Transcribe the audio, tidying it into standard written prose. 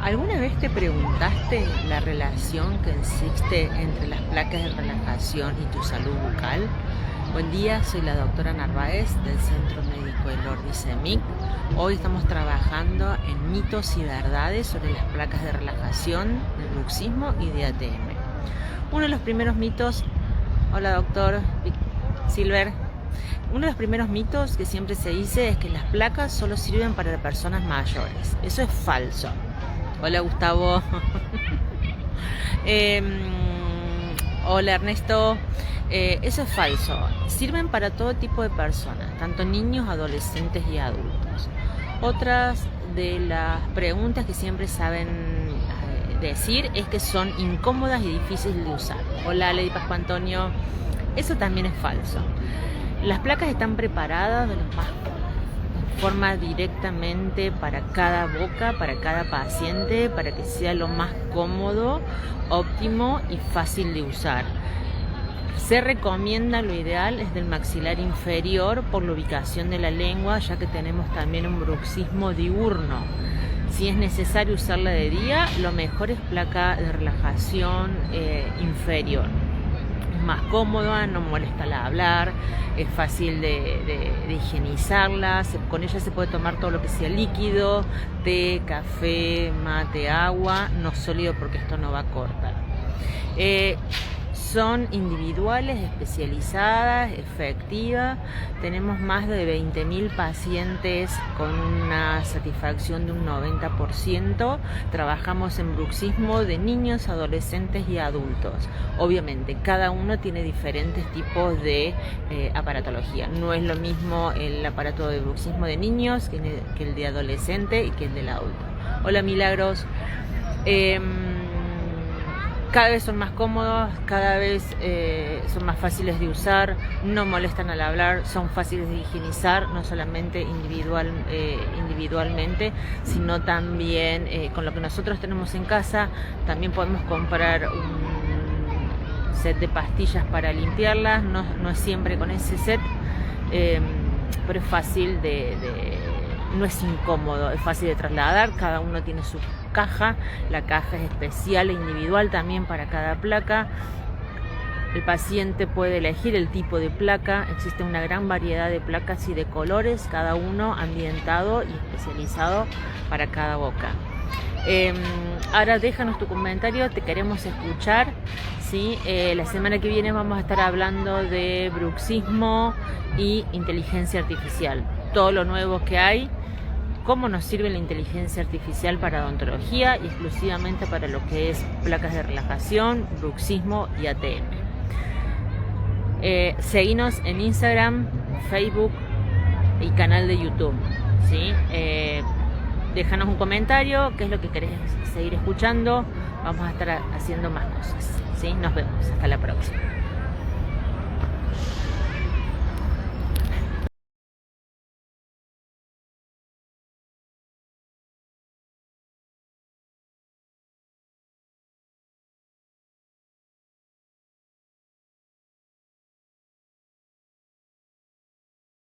¿Alguna vez te preguntaste la relación que existe entre las placas de relajación y tu salud bucal? Buen día, soy la doctora Narváez del Centro Médico Elordi CEMIC. Hoy estamos trabajando en mitos y verdades sobre las placas de relajación, de bruxismo y de ATM. Uno de los primeros mitos, hola doctor Silver, uno de los primeros mitos que siempre se dice es que las placas solo sirven para personas mayores. Eso es falso. Hola Gustavo. Hola Ernesto. Eso es falso. Sirven para todo tipo de personas, tanto niños, adolescentes y adultos. Otras de las preguntas que siempre saben decir es que son incómodas y difíciles de usar. Hola Lady Pascua Antonio. Eso también es falso. Las placas están preparadas de forma directamente para cada boca, para cada paciente, para que sea lo más cómodo, óptimo y fácil de usar. Se recomienda, lo ideal es del maxilar inferior por la ubicación de la lengua, ya que tenemos también un bruxismo diurno. Si es necesario usarla de día, lo mejor es placa de relajación inferior. Es más cómoda, no molesta al hablar, es fácil de higienizarla, con ella se puede tomar todo lo que sea líquido, té, café, mate, agua, no sólido porque esto no va a cortar. Son individuales, especializadas, efectivas. Tenemos más de 20.000 pacientes con una satisfacción de un 90%. Trabajamos en bruxismo de niños, adolescentes y adultos. Obviamente, cada uno tiene diferentes tipos de aparatología. No es lo mismo el aparato de bruxismo de niños que el de adolescente y que el del adulto. Hola Milagros. Cada vez son más cómodos, cada vez son más fáciles de usar, no molestan al hablar, son fáciles de higienizar, no solamente individualmente, sino también con lo que nosotros tenemos en casa. También podemos comprar un set de pastillas para limpiarlas, no es siempre con ese set, pero es fácil no es incómodo, es fácil de trasladar. Cada uno tiene su caja, la caja es especial e individual también para cada placa. El paciente puede elegir el tipo de placa, existe una gran variedad de placas y de colores, cada uno ambientado y especializado para cada boca. Ahora déjanos tu comentario, te queremos escuchar, ¿sí? La semana que viene vamos a estar hablando de bruxismo y inteligencia artificial, todo lo nuevo que hay, cómo nos sirve la inteligencia artificial para odontología y exclusivamente para lo que es placas de relajación, bruxismo y ATM. Seguinos en Instagram, Facebook y canal de YouTube, ¿sí? Déjanos un comentario, qué es lo que querés seguir escuchando. Vamos a estar haciendo más cosas, ¿sí? Nos vemos, hasta la próxima.